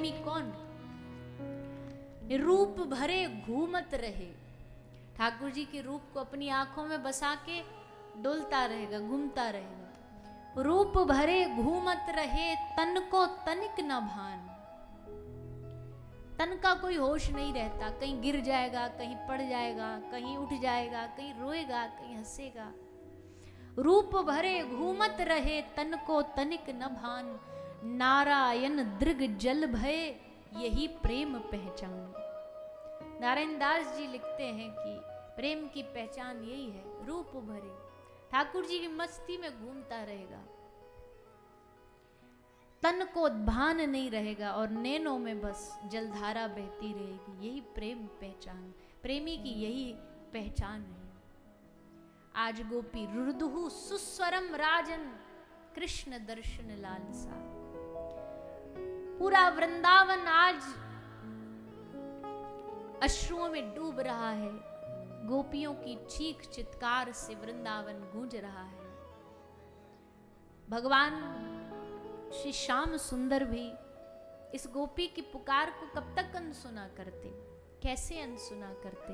प्रेमी कौन? रूप भरे घूमत रहे, ठाकुर जी के रूप को अपनी आंखों में बसा के डोलता रहेगा, घूमता रहेगा। रूप भरे घूमत रहे, तन को तनिक न भान। तन का कोई होश नहीं रहता, कहीं गिर जाएगा, कहीं पड़ जाएगा, कहीं उठ जाएगा, कहीं रोएगा, कहीं हंसेगा। रूप भरे घूमत रहे, तन को तनिक न भान। नारायण दृग जल भय, यही प्रेम पहचान। नारायण दास जी लिखते हैं कि प्रेम की पहचान यही है, रूप भरे। ठाकुर जी की मस्ती में घूमता रहेगा, तन को भान नहीं रहेगा और नैनों में बस जलधारा बहती रहेगी। यही प्रेम पहचान, प्रेमी की यही पहचान है। आज गोपी रुदुहु सुस्वरम राजन, कृष्ण दर्शन लालसा। पूरा वृंदावन आज अश्रुओं में डूब रहा है, गोपियों की चीख चित्कार से वृंदावन गूंज रहा है। भगवान श्री श्याम सुंदर भी इस गोपी की पुकार को कब तक अनसुना करते, कैसे अनसुना करते?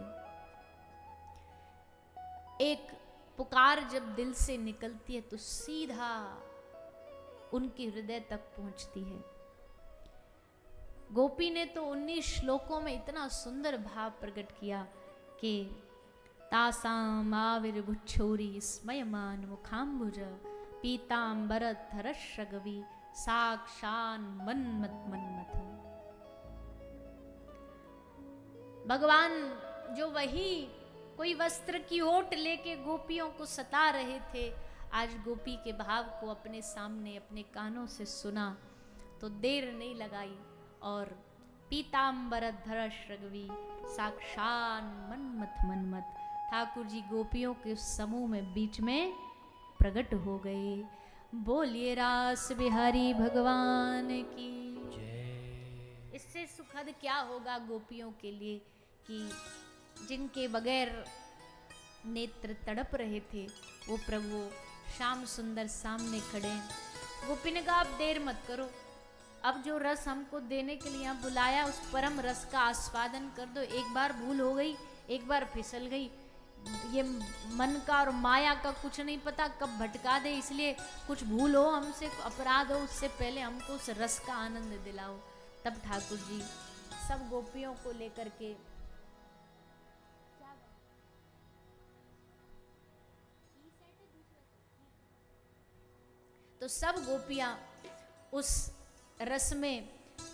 एक पुकार जब दिल से निकलती है तो सीधा उनके हृदय तक पहुंचती है। गोपी ने तो 19 श्लोकों में इतना सुंदर भाव प्रकट किया कि तासाम आविर्भुच्छोरी स्मयमान मुखाम्बुज, पीतांबरधरश्रगवी साक्षान मन्मथ मन्मथ। भगवान जो वही कोई वस्त्र की ओट लेके गोपियों को सता रहे थे, आज गोपी के भाव को अपने सामने अपने कानों से सुना तो देर नहीं लगाई और पीतांबरधरश्रगवी साक्षान मन्मथ मन्मथ, ठाकुर जी गोपियों के समूह में बीच में प्रकट हो गए। बोलिए रास बिहारी भगवान की जय। इससे सुखद क्या होगा गोपियों के लिए कि जिनके बगैर नेत्र तड़प रहे थे वो प्रभु श्याम सुंदर सामने खड़े। गोपी ने कहा अब देर मत करो, अब जो रस हमको देने के लिए यहाँ बुलाया उस परम रस का आस्वादन कर दो। एक बार भूल हो गई, एक बार फिसल गई, ये मन का और माया का कुछ नहीं पता कब भटका दे, इसलिए कुछ भूल हो हमसे, अपराध हो, उससे पहले हमको उस रस का आनंद दिलाओ। तब ठाकुर जी सब गोपियों को लेकर के तो सब गोपियां उस रस में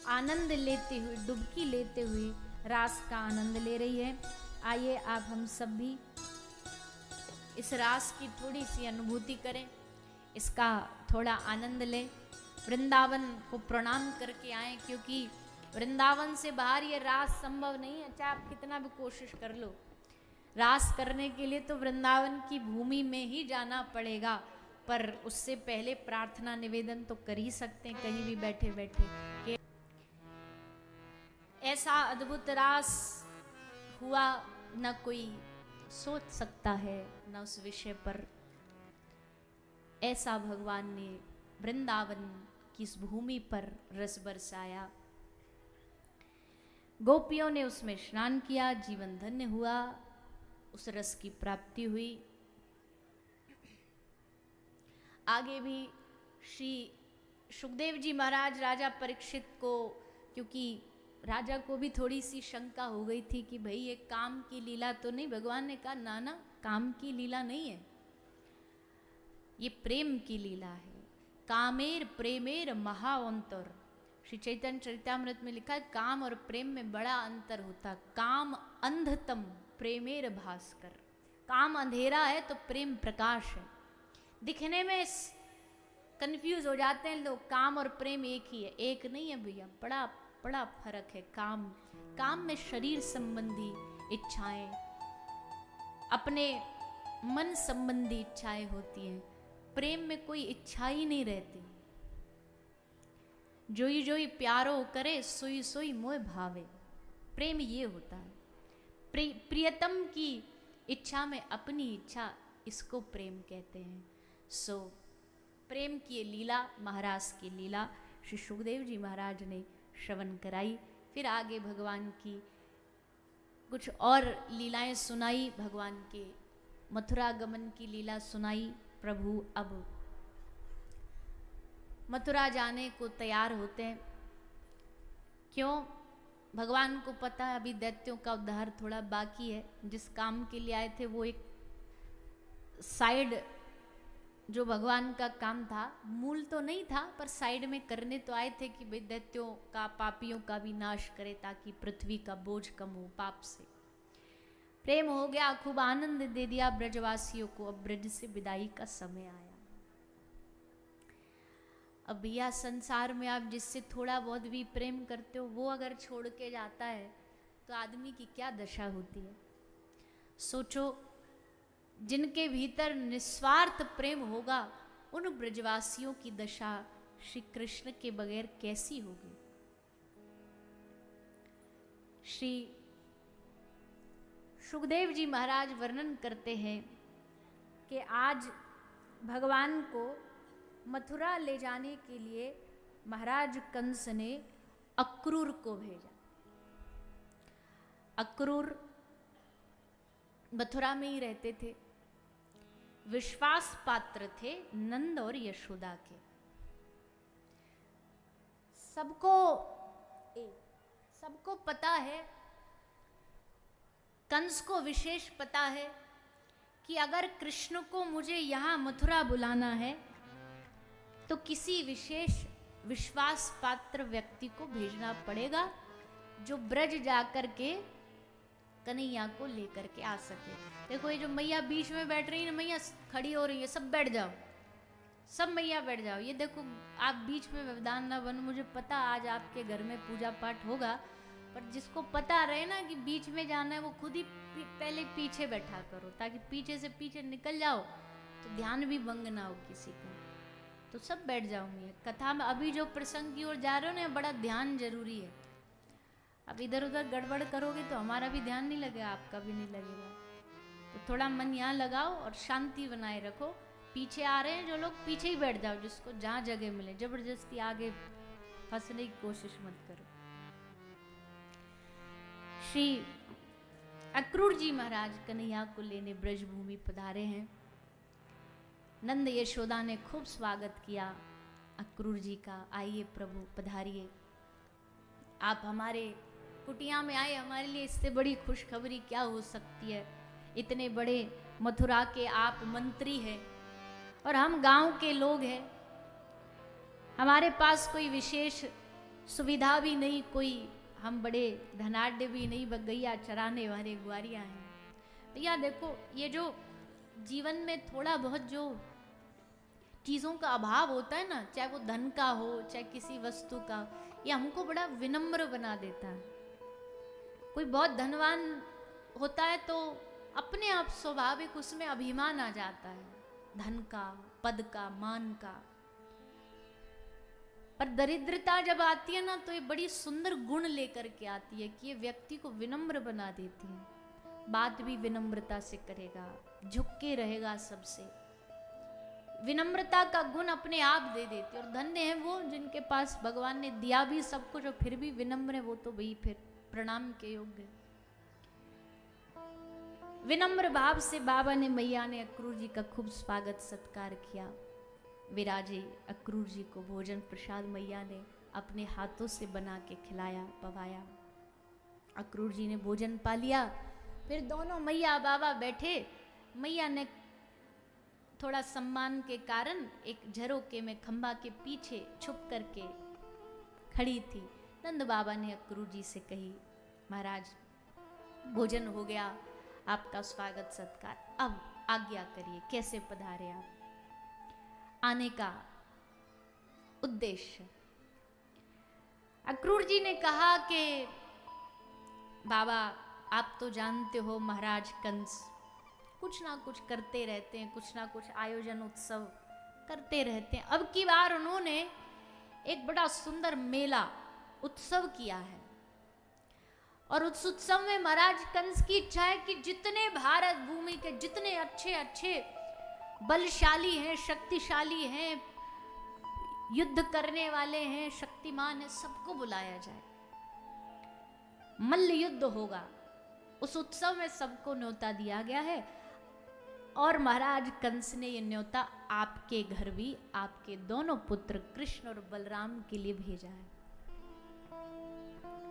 आनंद लेते हुए, डुबकी लेते हुए रास का आनंद ले रही है। आइए आप हम सब भी इस रास की थोड़ी सी अनुभूति करें, इसका थोड़ा आनंद लें, वृंदावन को प्रणाम करके आए, क्योंकि वृंदावन से बाहर ये रास संभव नहीं है, चाहे आप कितना भी कोशिश कर लो। रास करने के लिए तो वृंदावन की भूमि में ही जाना पड़ेगा, पर उससे पहले प्रार्थना निवेदन तो कर ही सकते हैं कहीं भी बैठे बैठे कि ऐसा अद्भुत रास हुआ न कोई सोच सकता है, न उस विषय पर ऐसा भगवान ने वृंदावन की इस भूमि पर रस बरसाया। गोपियों ने उसमें स्नान किया, जीवन धन्य हुआ, उस रस की प्राप्ति हुई। आगे भी श्री सुखदेव जी महाराज राजा परीक्षित को, क्योंकि राजा को भी थोड़ी सी शंका हो गई थी कि भाई ये काम की लीला तो नहीं, भगवान ने कहा ना ना, काम की लीला नहीं है, ये प्रेम की लीला है। कामेर प्रेमेर महाअंतर, श्री चैतन्य चरितामृत में लिखा है काम और प्रेम में बड़ा अंतर होता। काम अंधतम प्रेमेर भास्कर, काम अंधेरा है तो प्रेम प्रकाश है। दिखने में कंफ्यूज हो जाते हैं लोग, काम और प्रेम एक ही है, एक नहीं है भैया, बड़ा बड़ा फर्क है। काम में शरीर संबंधी इच्छाएं, अपने मन संबंधी इच्छाएं होती हैं, प्रेम में कोई इच्छा ही नहीं रहती। जोई जोई प्यारो करे, सोई सोई मोह भावे, प्रेम ये होता है। प्रियतम की इच्छा में अपनी इच्छा, इसको प्रेम कहते हैं। प्रेम की लीला, महाराज की लीला श्री सुखदेव जी महाराज ने श्रवण कराई। फिर आगे भगवान की कुछ और लीलाएं सुनाई, भगवान के मथुरा गमन की लीला सुनाई। प्रभु अब मथुरा जाने को तैयार होते हैं। क्यों? भगवान को पता है अभी दैत्यों का उद्धार थोड़ा बाकी है। जिस काम के लिए आए थे वो एक साइड, जो भगवान का काम था, मूल तो नहीं था पर साइड में करने तो आए थे कि भाई दैत्यों का, पापियों का भी नाश करे ताकि पृथ्वी का बोझ कम हो पाप से। प्रेम हो गया, खूब आनंद दे दिया ब्रजवासियों को। अब ब्रज से विदाई का समय आया। अब भैया संसार में आप जिससे थोड़ा बहुत भी प्रेम करते हो वो अगर छोड़ के जाता है तो आदमी की क्या दशा होती है। सोचो, जिनके भीतर निस्वार्थ प्रेम होगा उन ब्रजवासियों की दशा श्री कृष्ण के बगैर कैसी होगी। श्री सुखदेव जी महाराज वर्णन करते हैं कि आज भगवान को मथुरा ले जाने के लिए महाराज कंस ने अक्रूर को भेजा। अक्रूर मथुरा में ही रहते थे, विश्वास पात्र थे नंद और यशोदा के। सबको पता है, कंस को विशेष पता है कि अगर कृष्ण को मुझे यहां मथुरा बुलाना है तो किसी विशेष विश्वास पात्र व्यक्ति को भेजना पड़ेगा जो ब्रज जाकर के कन्हैया को लेकर के आ सके। देखो ये जो मैया बीच में बैठ रही है ना, मैया खड़ी हो रही है, सब बैठ जाओ, सब मैया बैठ जाओ। ये देखो आप बीच में व्यवधान ना बनो। मुझे पता आज आपके घर में पूजा पाठ होगा, पर जिसको पता रहे ना कि बीच में जाना है वो खुद ही पहले पीछे बैठा करो, ताकि पीछे से पीछे निकल जाओ तो ध्यान भी भंग ना हो किसी का। तो सब बैठ जाऊंगी। कथा में अभी जो प्रसंग की ओर जा रहे हो ना, बड़ा ध्यान जरूरी है। अब इधर उधर गड़बड़ करोगे तो हमारा भी ध्यान नहीं लगेगा, आपका भी नहीं लगेगा। तो थोड़ा मन यहाँ लगाओ और शांति बनाए रखो। पीछे आ रहे हैं जो लोग, पीछे ही बैठ जाओ, जिसको जहाँ जगह मिले। जबरदस्ती आगे फंसने की कोशिश मत करो। श्री अक्रूर जी महाराज कन्हैया को लेने ब्रजभूमि पधारे हैं। नंद यशोदा ने खूब स्वागत किया अक्रूर जी का। आइए प्रभु पधारिए, आप हमारे कुटिया में आए, हमारे लिए इससे बड़ी खुशखबरी क्या हो सकती है। इतने बड़े मथुरा के आप मंत्री हैं और हम गांव के लोग हैं। हमारे पास कोई विशेष सुविधा भी नहीं, कोई हम बड़े धनाढ्य भी नहीं, गैया चराने वाले ग्वारियां हैं। भैया देखो, ये जो जीवन में थोड़ा बहुत जो चीज़ों का अभाव होता है ना, चाहे वो धन का हो चाहे किसी वस्तु का, ये हमको बड़ा विनम्र बना देता है। कोई बहुत धनवान होता है तो अपने आप स्वाभाविक उसमें अभिमान आ जाता है, धन का, पद का, मान का। पर दरिद्रता जब आती है ना तो ये बड़ी सुंदर गुण लेकर के आती है कि ये व्यक्ति को विनम्र बना देती है। बात भी विनम्रता से करेगा, झुक के रहेगा सबसे। विनम्रता का गुण अपने आप दे देती है। और धन्य है वो जिनके पास भगवान ने दिया भी सब कुछ और फिर भी विनम्र है, वो तो भाई फिर प्रणाम के योग्य। विनम्र भाव से बाबा ने, मैया ने अक्रूर जी का खूब स्वागत सत्कार किया। विराजे अक्रूर जी को भोजन प्रसाद मैया ने अपने हाथों से बना के खिलाया, पवाया। अक्रूर जी ने भोजन पा लिया। फिर दोनों मैया बाबा बैठे। मैया ने थोड़ा सम्मान के कारण एक झरोके में खंभा के पीछे छुप करके खड़ी थी। नंद बाबा ने अक्रूर जी से कही, महाराज भोजन हो गया, आपका स्वागत सत्कार, अब आज्ञा करिए, कैसे पधारे आप, आने का उद्देश्य। अक्रूर जी ने कहा कि बाबा आप तो जानते हो महाराज कंस कुछ ना कुछ करते रहते हैं, कुछ ना कुछ आयोजन उत्सव करते रहते हैं। अब की बार उन्होंने एक बड़ा सुंदर मेला उत्सव किया है और उस उत्सव में महाराज कंस की इच्छा है कि जितने भारत भूमि के जितने अच्छे अच्छे बलशाली हैं, शक्तिशाली हैं, युद्ध करने वाले हैं, शक्तिमान है, सबको बुलाया जाए, मल्ल युद्ध होगा। उस उत्सव में सबको न्योता दिया गया है। और महाराज कंस ने ये न्योता आपके घर भी आपके दोनों पुत्र कृष्ण और बलराम के लिए भेजा है।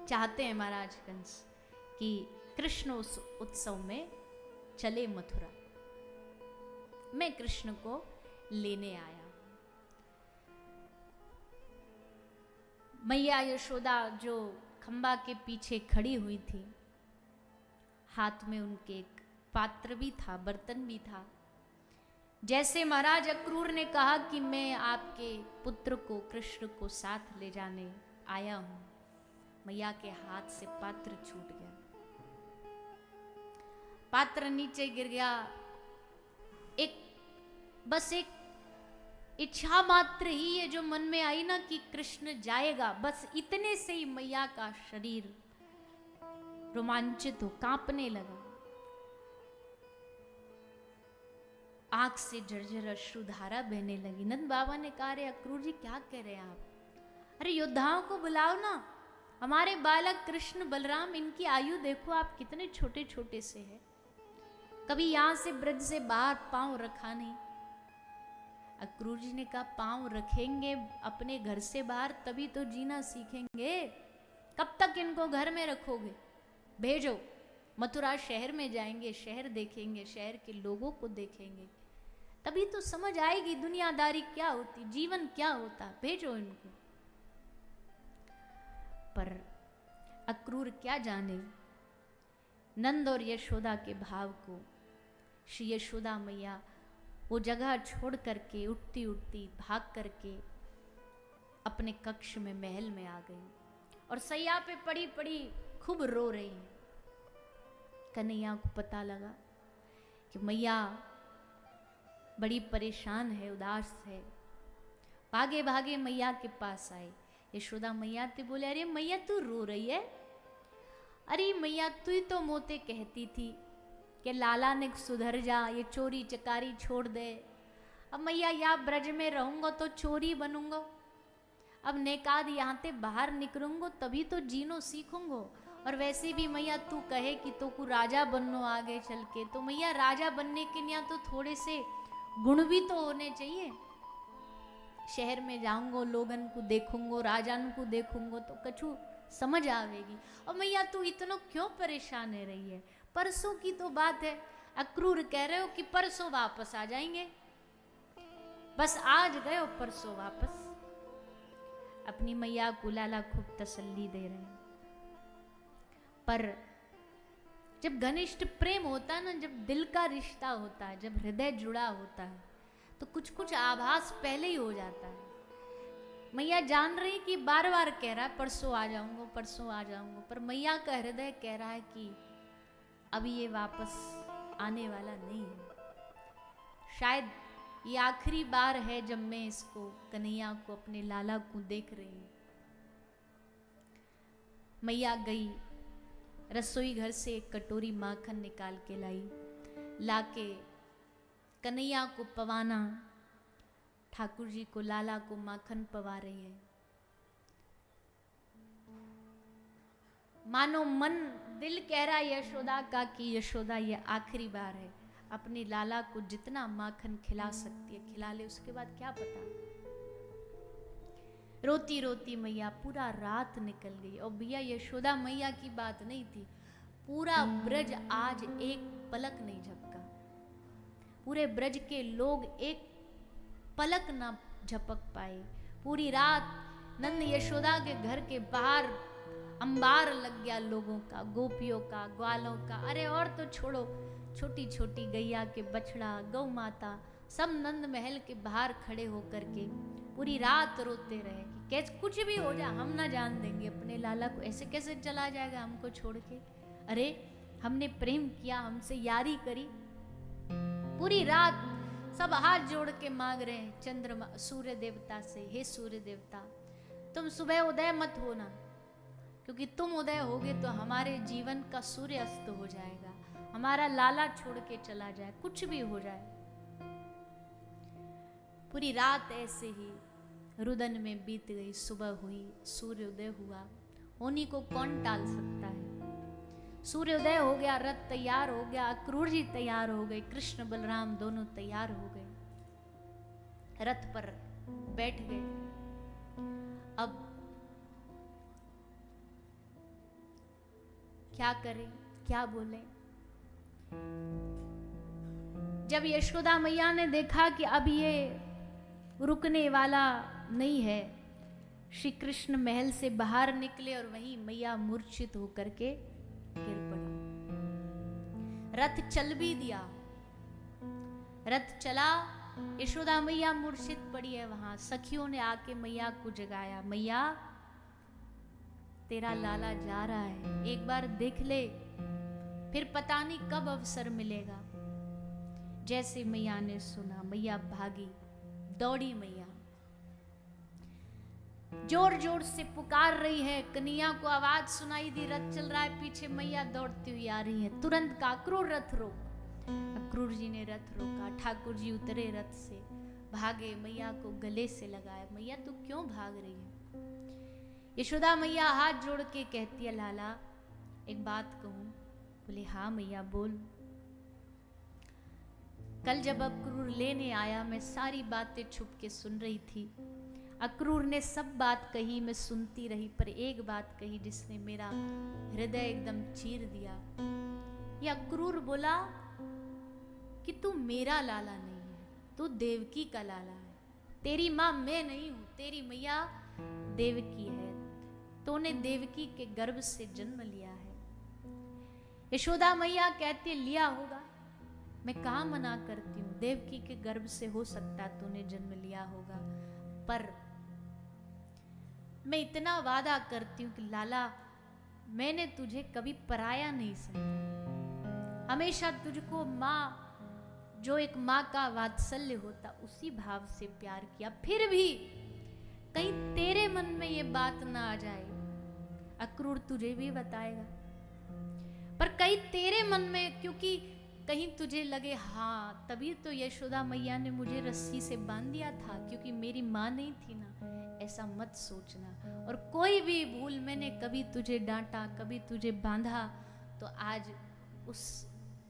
चाहते हैं महाराज कंस कि कृष्ण उस उत्सव में चले मथुरा। मैं कृष्ण को लेने आया। मैया यशोदा जो खंबा के पीछे खड़ी हुई थी, हाथ में उनके एक पात्र भी था, बर्तन भी था। जैसे महाराज अक्रूर ने कहा कि मैं आपके पुत्र को कृष्ण को साथ ले जाने आया हूं, मैया के हाथ से पात्र छूट गया, पात्र नीचे गिर गया। बस एक इच्छा मात्र ही है जो मन में आई ना कि कृष्ण जाएगा, बस इतने से ही मैया का शरीर रोमांचित हो कांपने लगा। आंख से झरझर अश्रुधारा बहने लगी। नंद बाबा ने कहा, अरे अक्रूर जी क्या कह रहे हैं आप? अरे योद्धाओं को बुलाओ ना, हमारे बालक कृष्ण बलराम, इनकी आयु देखो आप कितने छोटे छोटे से है, कभी यहां से ब्रज से बाहर पांव रखा नहीं। अक्रूर जी ने कहा, पांव रखेंगे अपने घर से बाहर तभी तो जीना सीखेंगे, कब तक इनको घर में रखोगे? भेजो, मथुरा शहर में जाएंगे, शहर देखेंगे, शहर के लोगों को देखेंगे, तभी तो समझ आएगी दुनियादारी क्या होती, जीवन क्या होता। भेजो इनको। पर अक्रूर क्या जाने नंद और यशोदा के भाव को। श्री यशोदा मैया वो जगह छोड़ करके उठती उठती भाग करके अपने कक्ष में महल में आ गई और सैया पे पड़ी पड़ी खूब रो रही है। कन्हैया को पता लगा कि मैया बड़ी परेशान है, उदास है। भागे भागे मैया के पास आए। यशोदा मैया ते बोले, अरे मैया तू रो रही है? अरे मैया तू ही तो मोते कहती थी कि लाला ने सुधर जा, ये चोरी चकारी छोड़ दे। अब मैया यहाँ ब्रज में रहूंगा तो चोरी बनूंगा, अब नेकाद यहाँ से बाहर निकलूंगा तभी तो जीनो सीखूंगा। और वैसे भी मैया तू कहे कि तो को राजा बननो आगे चल के, तो मैया राजा बनने के लिए तो थोड़े से गुण भी तो होने चाहिए। शहर में जाऊंगो, लोगन को देखूंगो, राजान को देखूंगो तो कछु समझ आवेगी। और मैया तू इतना क्यों परेशान है रही है? परसों की तो बात है, अक्रूर कह रहे हो कि परसों वापस आ जाएंगे, बस आज गए और परसों वापस। अपनी मैया को लाला खूब तसल्ली दे रहे हैं। पर जब घनिष्ठ प्रेम होता है ना, जब दिल का रिश्ता होता है, जब हृदय जुड़ा होता है, तो कुछ कुछ आभास पहले ही हो जाता है। मैया जान रही कि बार बार कह रहा है परसों आ जाऊंगा, परसों आ जाऊंगा, पर मैया का हृदय कह रहा है कि अभी ये वापस आने वाला नहीं है। शायद ये आखिरी बार है जब मैं इसको, कन्हैया को, अपने लाला को देख रही हूं। मैया गई, रसोई घर से एक कटोरी माखन निकाल के लाई, लाके कन्हैया को पवाना, ठाकुर जी को, लाला को माखन पवा रही है। मानो मन, दिल कह रहा है यशोदा का कि यशोदा ये आखिरी बार है, अपने लाला को जितना माखन खिला सकती है खिला ले, उसके बाद क्या पता। रोती रोती मैया पूरा रात निकल गई। और भैया यशोदा मैया की बात नहीं थी, पूरा ब्रज आज एक पलक नहीं झपका। पूरे ब्रज के लोग एक पलक ना झपक पाए। पूरी रात नंद यशोदा के घर के बाहर अंबार लग गया लोगों का, गोपियों का, ग्वालों का। अरे और तो छोड़ो, छोटी छोटी गैया के बछड़ा, गौ माता सब नंद महल के बाहर खड़े होकर के पूरी रात रोते रहे कि कैसे कुछ भी हो जाए हम ना जान देंगे अपने लाला को, ऐसे कैसे चला जाएगा हमको छोड़ के। अरे हमने प्रेम किया, हमसे यारी करी। पूरी रात सब हाथ जोड़ के मांग रहे हैं चंद्रमा, सूर्य देवता से, हे सूर्य देवता तुम सुबह उदय मत होना, क्योंकि तुम उदय होगे तो हमारे जीवन का सूर्य अस्त हो जाएगा, हमारा लाला छोड़ के चला जाए, कुछ भी हो जाए। पूरी रात ऐसे ही रुदन में बीत गई सुबह हुई, सूर्योदय हुआ, उन्हीं को कौन टाल सकता है। सूर्योदय हो गया, रथ तैयार हो गया, अक्रूर जी तैयार हो गए, कृष्ण बलराम दोनों तैयार हो गए, रथ पर बैठ गए। अब क्या करें, क्या बोले। जब यशोदा मैया ने देखा कि अब ये रुकने वाला नहीं है, श्री कृष्ण महल से बाहर निकले और वहीं मैया मूर्छित होकर के गिर पड़ी। रथ चल भी दिया, रथ चला, यशोदा मैया मूर्छित पड़ी है वहां। सखियों ने आके मैया को जगाया, मैया तेरा लाला जा रहा है, एक बार देख ले, फिर पता नहीं कब अवसर मिलेगा। जैसे मैया ने सुना, मैया भागी, दौड़ी मैया, जोर जोर से पुकार रही है। कन्हैया को आवाज सुनाई दी, रथ चल रहा है पीछे, मैया दौड़ती हुई आ रही है। तुरंत का अक्रूर रथ रोक। अक्रूर जी ने रथ रोका, ठाकुर जी उतरे रथ से, भागे, मैया को गले से लगाया। मैया तू क्यों भाग रही है? यशोदा मैया हाथ जोड़ के कहती है, लाला एक बात कहूं? बोले हाँ मैया बोल। कल जब अक्रूर लेने आया, मैं सारी बातें छुप के सुन रही थी। अक्रूर ने सब बात कही, मैं सुनती रही, पर एक बात कही जिसने मेरा हृदय एकदम चीर दिया। ये अक्रूर बोला कि तू मेरा लाला नहीं है, तू देवकी का लाला है। तेरी माँ मैं नहीं हूं, तेरी मैया देवकी है, तूने देवकी के गर्भ से जन्म लिया है। यशोदा मैया कहती लिया होगा, मैं कहाँ मना करती हूँ, देवकी के गर्भ से हो सकता तूने जन्म लिया होगा, पर मैं इतना वादा करती हूँ कि लाला मैंने तुझे कभी पराया नहीं समझा, हमेशा तुझको माँ, जो एक माँ का वात्सल्य होता उसी भाव से प्यार किया। फिर भी कहीं तेरे मन में ये बात ना आ जाए, अक्रूर तुझे भी बताएगा, पर कहीं तेरे मन में, क्योंकि कहीं तुझे लगे हाँ तभी तो यशोदा मैया ने मुझे रस्सी से बांध दिया था क्योंकि मेरी माँ नहीं थी ना, ऐसा मत सोचना। और कोई भी भूल मैंने कभी तुझे डांटा, कभी तुझे बांधा, तो आज उस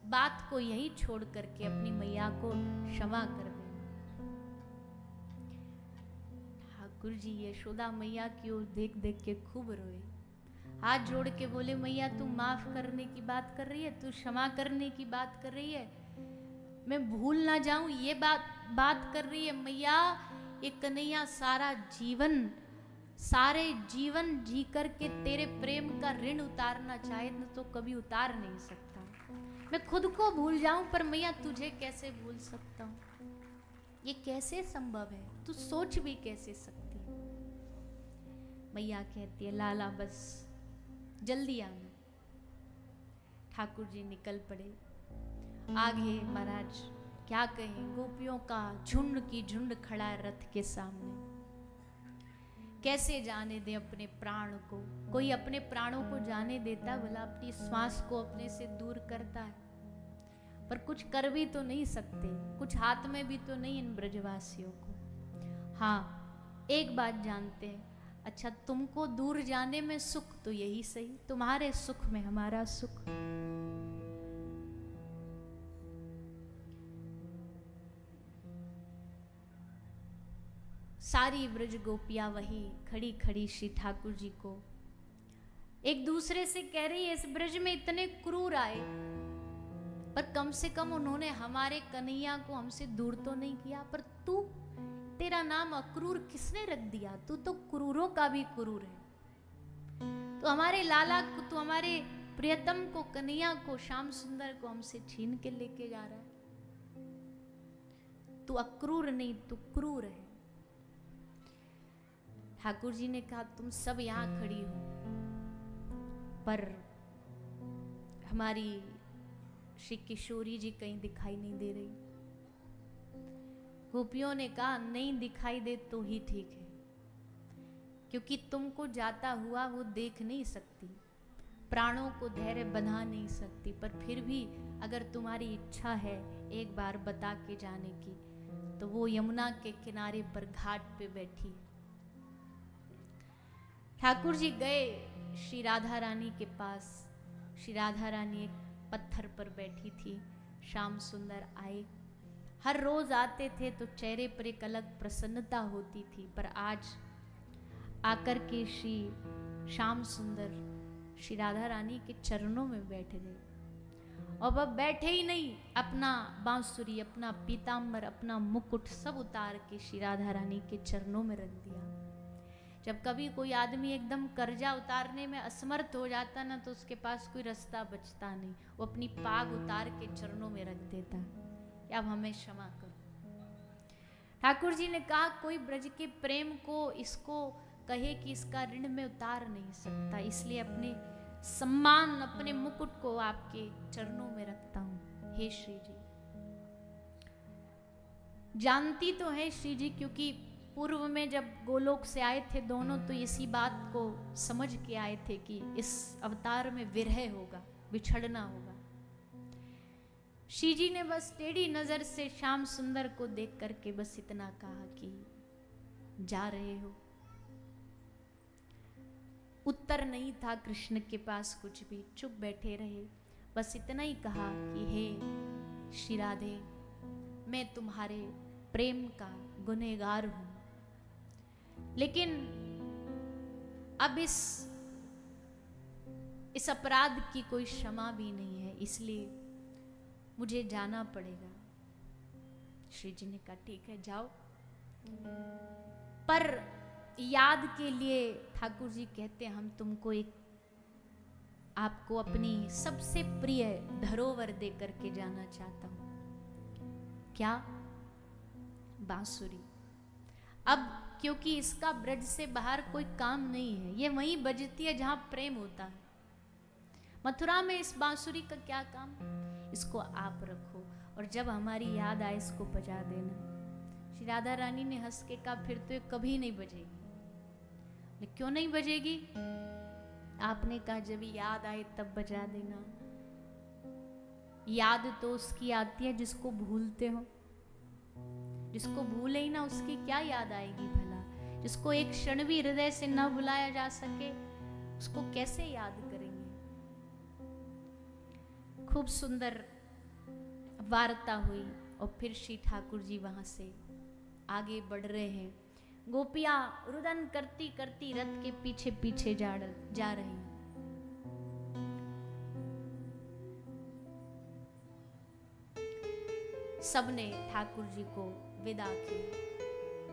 बात को यही छोड़ करके अपनी मैया को क्षमा कर दे। ठाकुर जी यशोदा मैया की ओर देख देख के खूब रोए, हाथ जोड़ के बोले मैया तू माफ करने की बात कर रही है, तू क्षमा करने की बात कर रही है, मैं भूल ना जाऊं ये बात कर रही है मैया। ये कन्हैया सारे जीवन जी कर के तेरे प्रेम का ऋण उतारना चाहे न तो कभी उतार नहीं सकता। मैं खुद को भूल जाऊं पर मैया तुझे कैसे भूल सकता हूं, ये कैसे संभव है, तू सोच भी कैसे सकती है। मैया कहती है लाला बस जल्दी आना। ठाकुर जी निकल पड़े आगे। महाराज क्या कहें, गोपियों का झुंड की झुंड खड़ा है रथ के सामने, कैसे जाने दे अपने प्राण को। कोई अपने प्राणों को जाने देता भला, अपनी श्वास को अपने से दूर करता है, पर कुछ कर भी तो नहीं सकते, कुछ हाथ में भी तो नहीं इन ब्रजवासियों को। हाँ एक बात जानते हैं, अच्छा तुमको दूर जाने में सुख तो यही सही, तुम्हारे सुख में हमारा सुख। सारी ब्रज गोपियां वही खड़ी खड़ी श्री ठाकुर जी को एक दूसरे से कह रही है, इस ब्रज में इतने क्रूर आए, पर कम से कम उन्होंने हमारे कन्हैया को हमसे दूर तो नहीं किया, पर तू, तेरा नाम अक्रूर किसने रख दिया, तू तो क्रूरों का भी क्रूर है। तो हमारे लाला को, तू हमारे प्रियतम को, कन्हैया को, श्याम सुंदर को हमसे छीन के लेके जा रहा है। तू अक्रूर नहीं, तू क्रूर है। ठाकुर जी ने कहा तुम सब यहां खड़ी हो, पर हमारी श्री किशोरी जी कहीं दिखाई नहीं दे रही। गोपियों ने कहा नहीं दिखाई दे तो ही ठीक है, क्योंकि तुमको जाता हुआ वो देख नहीं सकती, प्राणों को धैर्य बंधा नहीं सकती, पर फिर भी अगर तुम्हारी इच्छा है एक बार बता के जाने की, तो वो यमुना के किनारे पर घाट पे बैठी है, ठाकुर जी गए श्री राधा रानी के पास। श्री राधा रानी एक पत्थर पर बैठी थी। श्याम सुंदर आए। हर रोज आते थे तो चेहरे पर एक अलग प्रसन्नता होती थी, पर आज आकर के श्री श्याम सुंदर श्री राधा रानी के चरणों में बैठ गए। और वह बैठे ही नहीं, अपना बांसुरी, अपना पीताम्बर, अपना मुकुट सब उतार के श्री राधा रानी के चरणों में रख दिया। जब कभी कोई आदमी एकदम कर्जा उतारने में असमर्थ हो जाता ना, तो उसके पास कोई रास्ता बचता नहीं, वो अपनी पाग उतार के चरणों में रख देता कि अब हमें क्षमा करो। ठाकुर जी ने कहा कोई ब्रज के प्रेम को इसको कहे कि इसका ऋण में उतार नहीं सकता, इसलिए अपने सम्मान, अपने मुकुट को आपके चरणों में रखता हूं। हे श्री जी, जानती तो है श्री जी, क्योंकि पूर्व में जब गोलोक से आए थे दोनों, तो इसी बात को समझ के आए थे कि इस अवतार में विरह होगा, बिछड़ना होगा। श्री जी ने बस टेढ़ी नजर से श्याम सुंदर को देख करके बस इतना कहा कि जा रहे हो। उत्तर नहीं था कृष्ण के पास कुछ भी, चुप बैठे रहे। बस इतना ही कहा कि हे श्री राधे, मैं तुम्हारे प्रेम का गुनहगार हूं, लेकिन अब इस अपराध की कोई क्षमा भी नहीं है, इसलिए मुझे जाना पड़ेगा। श्री जी ने कहा ठीक है जाओ, पर याद के लिए ठाकुर जी कहते हैं हम तुमको एक, आपको अपनी सबसे प्रिय धरोहर दे करके जाना चाहता हूं। क्या? बांसुरी। अब क्योंकि इसका ब्रज से बाहर कोई काम नहीं है, ये वहीं बजती है जहां प्रेम होता है। मथुरा में इस बांसुरी का क्या काम? इसको आप रखो और जब हमारी याद आए इसको बजा देना। श्री राधा रानी ने हंस के कहा फिर तो ये कभी नहीं बजेगी। क्यों नहीं बजेगी? आपने कहा जब याद आए तब बजा देना। याद तो उसकी आती है जिसको भूलते हो, जिसको भूले ही ना उसकी क्या याद आएगी भला। जिसको एक क्षण भी हृदय से न भुलाया जा सके उसको कैसे याद करेंगे। खूब सुंदर वार्ता हुई और फिर श्री ठाकुर जी वहां से आगे बढ़ रहे हैं। गोपियां रुदन करती करती रथ के पीछे पीछे जा रही हैं। सबने ठाकुर जी को विदा किया।